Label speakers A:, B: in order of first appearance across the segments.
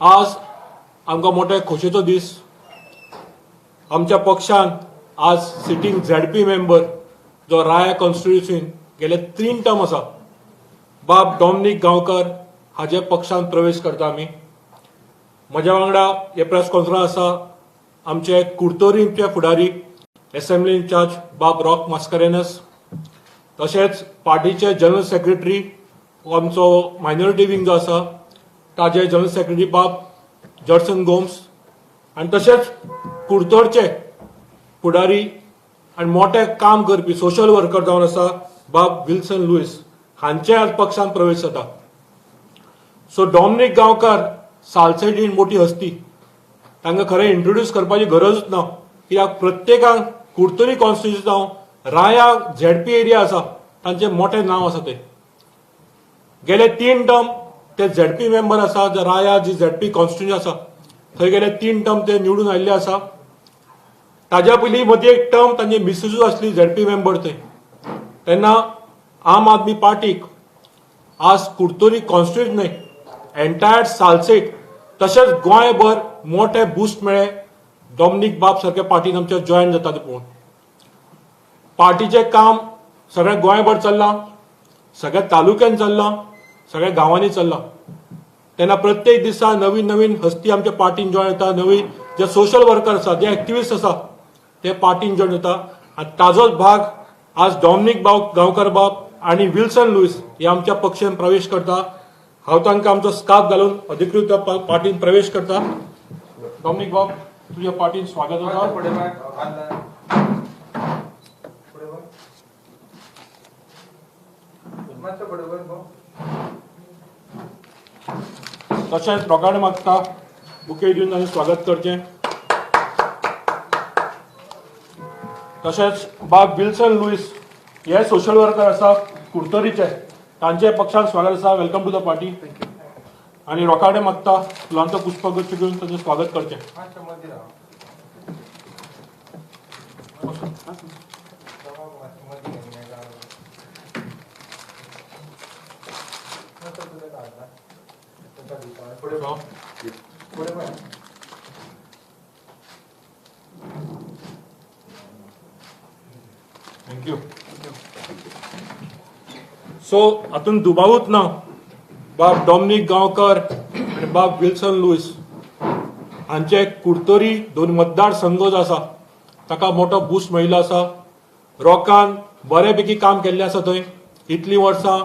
A: आज आमकां मोठे खोशेचो दीस. आमच्या पक्षान आज सिटींग झेडपी मेंबर जो राया कॉन्स्टिट्युन्सीन गेले 3 टर्म आसा, बाब डॉमिनिक गांवकर हाजे पक्षान प्रवेश करता आमी. म्हज्या वांगडा हे प्रेस कॉन्फरन्स आसा आमचे कुर्तोरीचे फुडारी असेंब्ली इन्चार्ज बाब रॉक मास्कारेनस, तशेंच पार्टीचे जनरल सेक्रेटरी आमचो मायनॉरिटी विंग जो आसा ताजे जनरल सेक्रेटरी बाब जॉर्सन गोम्स, आनी तशेंच कुर्तोरचे फुडारी आनी मोठे काम करपी सोशल वर्कर जावन आसा बाब विल्सन लुईस, हांचे आज पक्षान प्रवेश जाता. सो डॉमिनिक गांवकर सालसेट मोठी हस्ती, तांकां खरें इंट्रोड्यूस करपाची गरजूच ना, कित्याक प्रत्येकान कुर्तोरी कॉन्स्टिट्युन्सी जावं राया झेडपी एरिया आसा तांचें मोठें नांव आसा. ते गेले 3 टर्म ते झेडपी मेंबर आसा. राया जी झेडपी कॉन्स्टिट्युन्सी आसा थंय गेले 3 टर्म ते निवडून आयिल्ले आसा. ताज्या पयलीं मदीं एक टर्म तांची मिसेसूच आसली झेडपी मेंबर थंय. तेन्ना आम आदमी पार्टीक आज कुर्तोरी कॉन्स्टिट्युन्सी न्हय, एंटायर सालसेट तशेंच गोंयभर मोठे बूस्ट मेळ्ळे डॉमिनिक बाब सारक्या पार्टीन आमच्या जॉयन जाता ते पळोवन. पार्टीचें काम सगळ्या गोंयभर चल्लां, सगळ्या तालुक्यान चल्लां, सगळ्या गांवांनी चल्लां. तेन्ना प्रत्येक दिसा नवीन नवीन हस्ती आमच्या पार्टीन जॉयन जाता, नवीन जे सोशल वर्कर आसा, जे एक्टिविस्ट आसा ते पार्टीन जॉयन जाता. आनी ताजोच भाग आज डॉमिनिक गांवकर बाब आनी विल्सन लुईस हे आमच्या पक्षान प्रवेश करता. हांव तांकां आमचो स्कार्फ घालून अधिकृत पार्टीन प्रवेश करता. डॉमिनिक बाब, तुझ्या पार्टीन स्वागत आसा. तशेंच रोगाडे मागता बुके दिवन तांचें स्वागत करचें. तशेंच बाब विल्सन लुईस हे सोशल वर्कर आसा कुर्तोरीचे, तांचे पक्षान स्वागत आसा. Welcome to the party. आनी रोकाडे मागता फुलांचो पुष्पगुच्छ घेवन तांचें स्वागत करचें. थँक्यू. सो हातून दुबावूच ना. बाब डॉमिनिक गांवकर आनी बाब विल्सन लुईस हांचे कुर्तोरी 2 मतदारसंघ जो आसा ताका मोठो बूस्ट मेळिल्लो आसा. रॉकान बऱ्यापैकी काम केल्लें आसा थंय. इतलीं वर्सां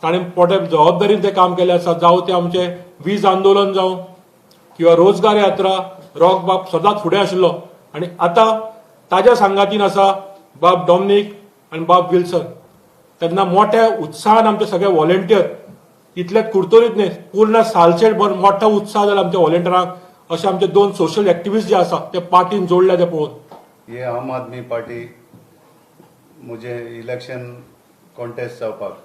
A: ताणें मोठ्या जबाबदारीन तें काम केल्लें आसा. जावं तें आमचें वीज आंदोलन जावं किंवा रोजगार यात्रा, रॉक बाब सदांच फुडें आशिल्लो. आनी आतां ताज्या सांगातीन आसा बाब डॉमिनिक आनी बाब विल्सन. तेन्ना मोठ्या उत्साहान आमचे सगळे व्हॉलेंटियर, इतलेच कुर्तोरीत न्हय, पूर्ण सालसेट भर मोठा उत्साह जाला आमच्या व्हॉलेंटियरांक. अशे आमचे 2 सोशल एक्टिविस्ट जे आसा ते पार्टीन जोडल्या ते पळोवन.
B: हे आम आदमी पार्टी मुझे इलेक्शन कॉन्टेस्ट जावपाक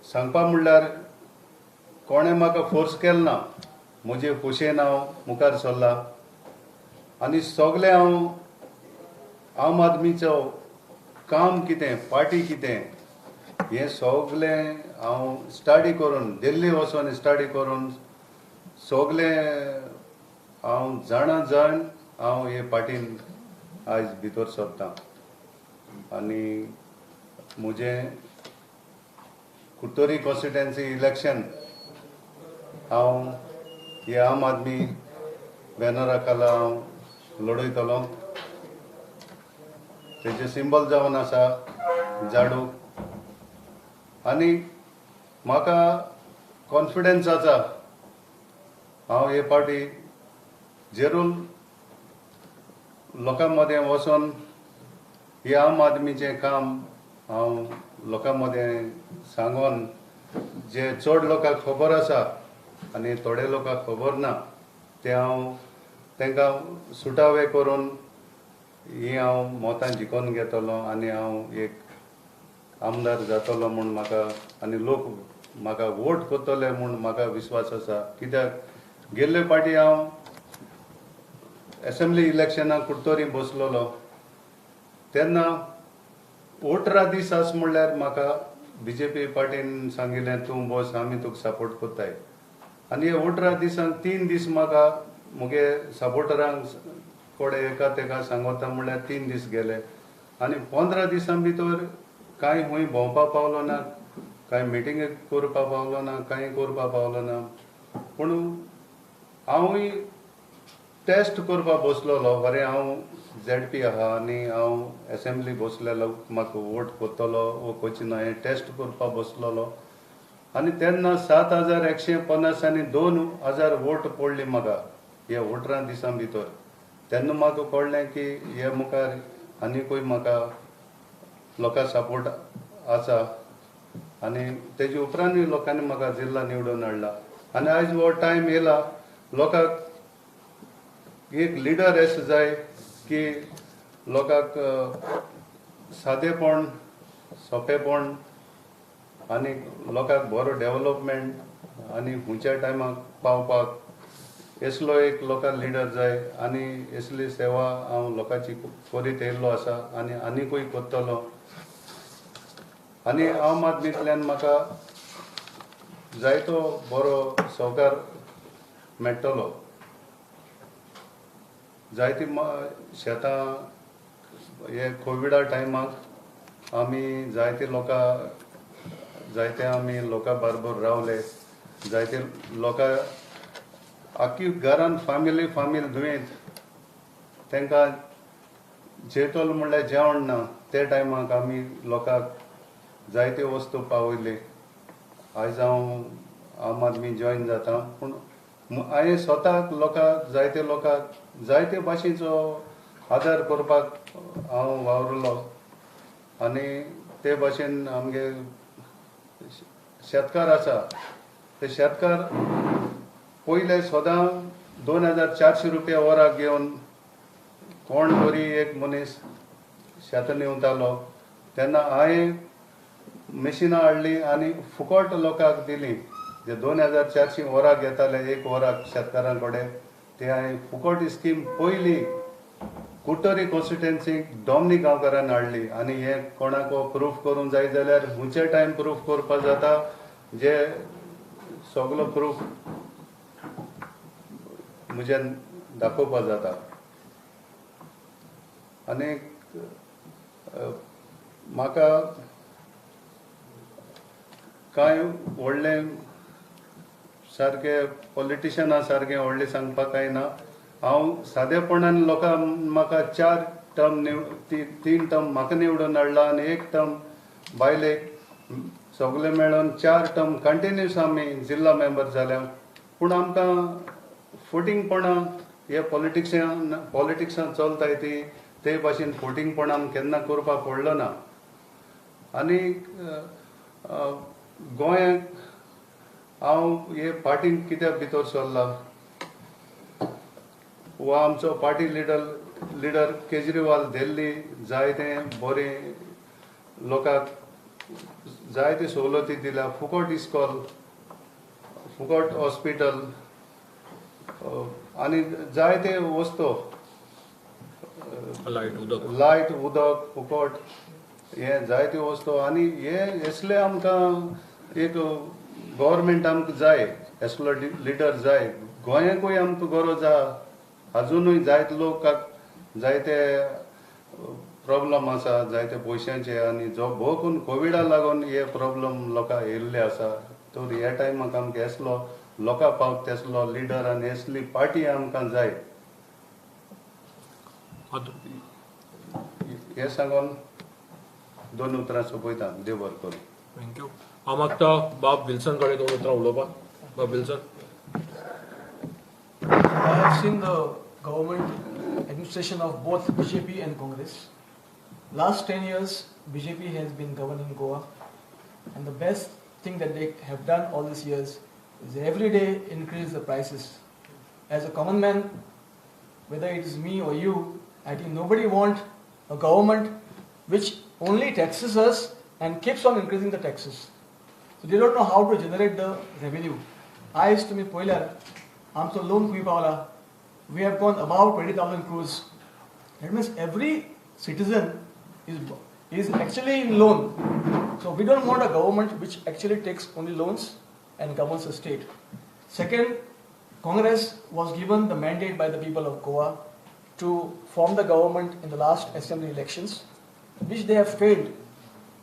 B: सांगपा म्हणल्यार कोणें म्हाका फोर्स केलो ना. म्हजे खोशेन हांव मुखार सरला आनी सगळें हांव आम आदमीचो काम कितें, पार्टी कितें, हें सगळें हांव स्टडी करून, दिल्ली वचून स्टडी करून सगळें हांव जाण हांव हे पार्टीन आयज भितर सरता. आनी म्हजें कुर्तोरी कॉन्स्टिट्युएन्सी इलेक्शन हांव हे आम आदमी बॅनरा खाला हांव लडयतलो. तेजे सिंबल जावन आसा झाडू. आनी म्हाका कॉन्फिडन्स आसा हांव हे पार्टी जरूर लोकां मदें वचून हे आम आदमीचें काम हांव लोकां मदें सांगून, जे चड लोकांक खबर आसा आनी थोडे लोकांक खबर ना ते हांव तांकां सुटावे करून ही हांव मतां जिखून घेतलो आनी हांव एक आमदार जातलो म्हूण म्हाका, आनी लोक म्हाका वोट करतले म्हूण म्हाका विश्वास आसा. कित्याक गेल्ले फावटी हांव असेंब्ली इलेक्शनाक कुर्तोरी बसलोलो तेन्ना 18 दीस आस म्हणल्यार म्हाका बीजेपी पार्टीन सांगिल्लें तूं बस आमी तुका सपोर्ट करताय. आनी हे 18 दिसांक 3 दीस म्हाका मुगे सपोर्टरांक कोडे एका तेका सांगता म्हणल्यार 3 दीस गेले आनी 15 दिसां भितर कांय खूंय भोंवपा पावलो ना, कांय मिटींग करपा पावलो ना, कांय करपा पावलो ना. पूण हांवूय टेस्ट करपा बसलोलो. बरें हांव ZP आहा आनी हांव असेंब्ली बसलेलो, म्हाका वोट कोत्तलो वो कोची ना, हें टेस्ट करपा बसलोलो. आनी तेन्ना 7,150 आनी 2,000 वोट पडली म्हाका हे 18 दिसां भितर. तेन्ना म्हाका कळ्ळें की हे मुखार आनीकूय म्हाका लोकां सपोर्ट आसा आनी तेजे उपरांतूय लोकांनी म्हाका जिल्ला निवडून हाडला. आनी आयज हो टायम येयला, लोकांक एक लिडर असो जाय की लोकांक सादेपण, सोंपेपण आनी लोकांक बरो डेव्हलपमेंट आनी खंयच्या टायमाक पावपाक असलो एक लोकांक लिडर जाय. आनी असली सेवा हांव लोकांची करीत येयल्लो आसा आनी आनीकूय करतलो. आनी आम आदमींतल्यान म्हाका जायतो बरो सहकार मेळटलो. जायती शेतां हे कोविडा टायमाक आमी जायते लोकां बरोबर रावले. जायते लोकां आख्खी घरान फामील दुयेंत, तांकां जेवतलो म्हणल्यार जेवण ना, ते टायमाक आमी लोकांक जायते वस्तू पावयले. आयज हांव आम आदमी जॉयन जाता, पूण हांवें स्वताक जायते लोकांक जायते भाशेचो आदार करपाक हांव वावुरलो. आनी ते भाशेन आमगे शेतकार आसा, ते शेतकार पयले सदां 2,400 रुपया वराक घेवन कोण तरी एक मनीस शेत निवतालो. तेन्ना हांवें मशिनां हाडलीं आनी फुकट लोकांक दिलीं. जे 2,400 वराक घेताले एक वराक शेतकारां कडेन, ते हांवें फुकट स्कीम पयली कुट्टोरी कॉन्स्टिट्युएन्सीक डॉमनी गांवकारान हाडली. आनी हे कोणाको प्रूफ करूंक जाय जाल्यार खंयचे टायम प्रूफ करपा जाता, जे सगलो प्रूफ म्हज्यान दाखोवपा जाता. आनी म्हाका कांय व्हडले सारके पॉलिटिशियना सारकें व्हडलें सांगपाक कांय ना. हांव सादेपणान लोकां म्हाका 4 टर्म 3 टर्म म्हाका निवडून हाडला आनी 1 टर्म बायलेक सगळे मेळोन 4 टर्म कंटिन्यूस आमी जिल्ला मेंबर जाल्या. पूण आमकां फुटींगपणां हे पॉलिटिक्सान चलताय ते भाशेन फुटींगपणां केन्ना करपा पडलो ना. आनी गोंयांत हांव हे पार्टीन कित्याक भितर सरला, हो आमचो पार्टी लिडर केजरीवाल दिल्ली जायते बरें लोकांक जायते सवलती दिल्या. फुकट इस्कॉल, फुकट हॉस्पिटल आनी जायते वस्तू, लायट उदक फुकट, हे जायते वस्तू. आनी हे असले आमकां एक गव्हर्मेंट आमकां जाय, असलो लिडर जाय. गोंयांकूय आमकां गरज आहा. अजुनूय जायते लोकांक जायते प्रॉब्लम आसा, जायते पयशांचे. आनी जो भोव करून कोविडा लागून हे प्रॉब्लम लोकांक येयल्ले आसा. तर ह्या टायमाक आमकां असलो लोकां पावता तसलो लिडर आनी असली पार्टी आमकां जाय. हे सांगून 2 उतरां सोंपयता. देव बरें करूं.
A: थँक्यू. हांव मागता बाब विल्सन कडेन 2 उतरां उलोवपाक. बाब Wilson.
C: I have seen the government administration of both BJP and Congress. Last 10 years, BJP has been governing Goa, and the best thing that they have done all these years is every day increase the prices. As a common man, whether it is me or you, I think nobody wants a government which only taxes us and keeps on increasing the taxes. So they don't know how to generate the revenue. I used to be poiler. आमचो loan खूब पावला. We have gone above 20,000 crores. That means every citizen is actually in loan. So we don't want a government which actually takes only loans and governs the state. Second, Congress was given the mandate by the people of Goa to form the government in the last assembly elections, which they have failed.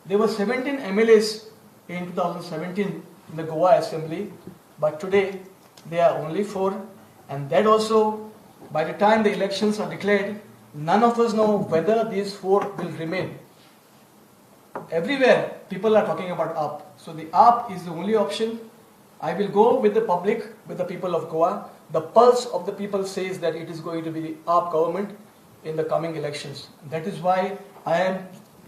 C: There were 17 MLAs in 2017 in the Goa assembly, but today there are only 4, and that also, by the time the elections are declared, none of us know whether these 4 will remain. Everywhere people are talking about AAP. So the AAP is the only option. I will go with the public, with the people of Goa. The pulse of the people says that it is going to be the AAP government in the coming elections. That is why I am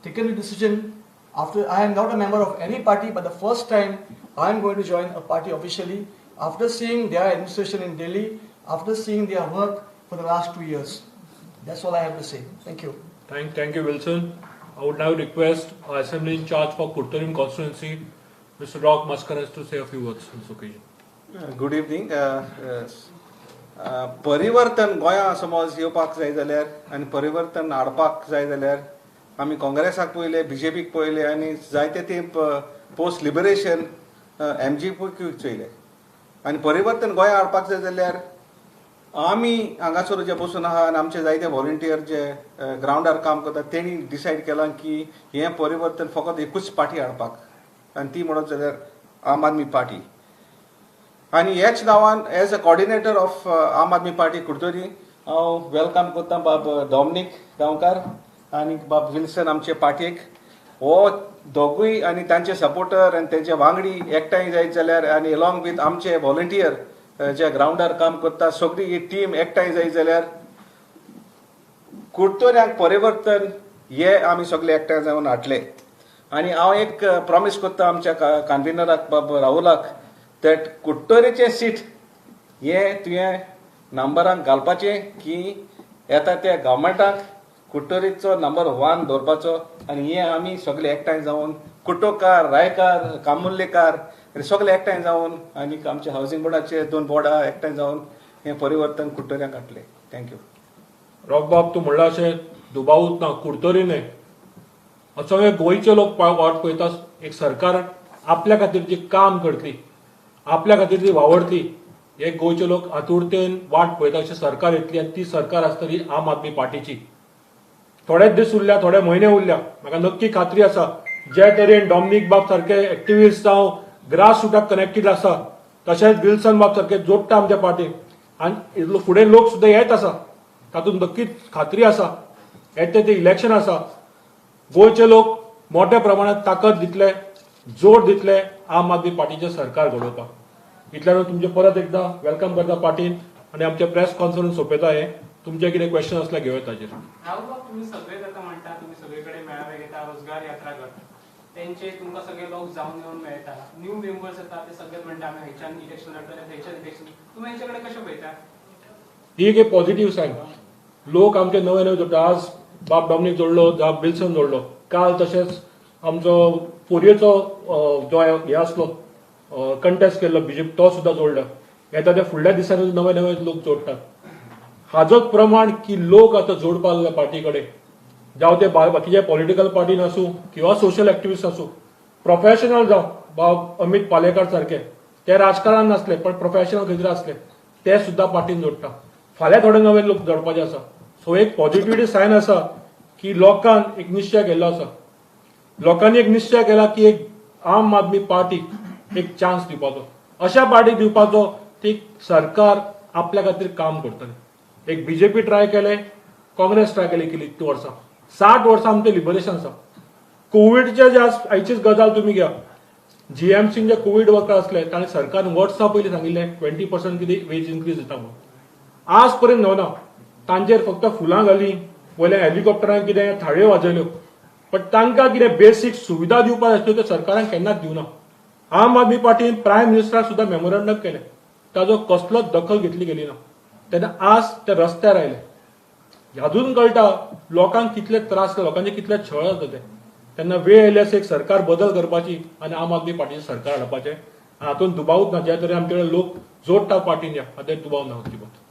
C: taken a decision. After I am not a member of any party, but the first time I am going to join a party officially after seeing their administration in Delhi, after seeing their work for the last 2 years. That's all I have to say. Thank you.
A: Thank you, Wilson. I would now request our Assembly in charge for Kurtarim constituency, Mr. Rock Maskaras, to say a few words on this occasion.
D: Good evening. परिवर्तन गोंया समज येवपाक जाय जाल्यार आनी परिवर्तन हाडपाक जाय जाल्यार आमी काँग्रेसाक पयले बीजेपीक पयले आनी जायते ते पोस्ट लिबरेशन MGP चोयले आनी परिवर्तन गोंया हाडपाक जाय जाल्यार आमी हांगासर जे बसून आहा आनी आमचे जायते व्हॉलंटियर जे ग्रावंडार काम करतात तेणी डिसायड केलां की हें परिवर्तन फकत एकूच पार्टी हाडपाक आनी ती म्हणत जाल्यार आम आदमी पार्टी. आनी हेच नांवान एज अ कॉर्डिनेटर ऑफ आम आदमी पार्टी कुडतोरी हांव वेलकम करता बाब डॉमिनीक गांवकार आनी बाब विल्सन आमचे पार्टेक. हो दोगूय आनी तांचे सपोर्टर आनी तेंचे वांगडी एकठांय जायत जाल्यार आनी अलॉंग विथ आमचे व्हॉलंटियर जे ग्रावंडार काम करता सगळी ही टीम एकठांय जायत जाल्यार कुडतोऱ्यांक परिवर्तन हे आमी सगळे एकठांय जावन हाडले. आनी हांव एक प्रॉमिस करता आमच्या कन्व्हिनराक बाब राहुलाक that कुट्टोरेचे सीट हे तुवें नंबरान घालपाचें की येता त्या गव्हर्मेंटाक कुट्टोरेचो नंबर 1 दवरपाचो आनी हे आमी सगळे एकठांय जावन कुट्टोकार रायकार कामुर्लेकार सगळे एकठांय जावन आनी आमच्या हावसिंग बोर्डाचे 2 बोर्डां एकठांय जावन हें परिवर्तन कुट्टोऱ्यांक हाडलें. थँक्यू.
A: रॉक बाब, तूं म्हणला अशें दुबावूच ना, कुडतोरी न्हय. असो हे गोंयचे लोक वाट पळयता एक सरकार आपल्या खातीर जी काम करतली, आपल्या खातीर जी वावरतली, हे गोंयचे लोक आतुरतेन वाट पळयता अशी सरकार येतली आनी ती सरकार आसतली आम आदमी पार्टीची. थोडेच दीस उरल्या, थोडे म्हयने उरल्या. म्हाका नक्की खात्री आसा जे तरेन डॉमिनीक बाब सारके एक्टिविस्ट जावं ग्रास रुटाक कनेक्टेड आसा, तशेंच विल्सन बाब सारके जोडटा आमच्या पार्टीक आनी फुडें लोक सुद्दां येत आसा. तातूंत नक्कीच खात्री आसा येते ते इलेक्शन आसा, गोंयचे लोक मोठ्या प्रमाणात ताकद दितले, जोड दितले आम आदमी पार्टीचे सरकार घडोवपाक. इतल्यान तुमचे परत एकदा वेलकम करता पार्टीन आनी आमचे प्रेस कॉन्फरन्स सोंपयता. हे तुमचे कितें क्वेश्चन असल्यार घेवया ताचेर.
E: राहुल बाब, तुम्ही सगळे जाता म्हणटा, तुम्ही सगळीकडे मेळावे घेता, रोजगार यात्रा करता, त्यांचे तुमकां सगळे लोक जावन येवन मेळटा, न्यू मेंबर्स येता ते सगळे म्हणटा आमी हेच्यान इलेक्शन लढतले, थंयच्यान इलेक्शन. तुम्ही हेचे कडेन कशें पळयता?
A: ही एक पॉझिटिव्ह सायन. लोक आमचे नवे नवे जोडटा. आज बाब डॉमिनीक जोडलो, जाब विल्सन जोडलो, काल तशेंच आमचो पोरयेचो जो हे आसलो कंटेस्ट केल्लो बीजेपी तो सुद्दां जोडलो. येता त्या फुडल्या दिसांनी नवे नवे लोक जोडटात. हाजोच प्रमाण की लोक आतां जोडपा लागल्या पार्टी कडेन, जावं ते बाकीचे पॉलिटिकल पार्टीन आसूं किंवा सोशल एक्टिविस्ट आसूं, प्रोफेशनल जावं बाब अमित पालेकर सारके, ते राजकारण नासले पण प्रोफेशनल खंय आसले, ते सुद्दां पार्टीन जोडटा. फाल्यां थोडे नवे लोक जोडपाचे आसा. सो एक पॉझिटिव्हिटी सायन आसा की लोकांन एक निश्चय केल्लो आसा. लोकांनी एक निश्चय केला की एक आम आदमी पार्टीक एक चान्स दिवपाचो, अशा पार्टीक दिवपाचो ती सरकार आपल्या खातीर काम करतली. एक बीजेपी ट्राय केले, काँग्रेस ट्राय केली गेली 2 वर्सां. 60 वर्सां आमचें लिबरेशन आसा. कोविडचे जे आयचीच गजाल तुमी घ्या, जीएमसीन जे कोविड वर्कर आसले तांणी सरकारान वर्सां पयलीं सांगिल्लें 20% कितें वेज इन्क्रीज दिता म्हणून. आज पर्यंत न्हवना. तांचेर फक्त फुलां घाली, वयल्या हेलिकॉप्टरान कितें थाळयो वाजयल्यो, पण तांकां कितें बेसीक सुविधा दिवपाक जाय त्यो सरकारान केन्नाच दिवना. आम आदमी पार्टीन प्रायम मिनिस्टराक सुद्दां मेमोरंडम केलें, ताजो कसलोच दखल घेतली गेली ना. तेन्ना आज ते रस्त्यार आयले. हातून कळटा लोकांक कितले त्रास जाता, लोकांचे कितले छळ जाता ते. तेन्ना वेळ येयली आसा एक सरकार बदल करपाची आनी आम आदमी पार्टीचें सरकार हाडपाचें. हातून दुबावूच ना. ज्या तरेन आमचे लोक जोडटा पार्टीन या हातून दुबाव ना अजिबात.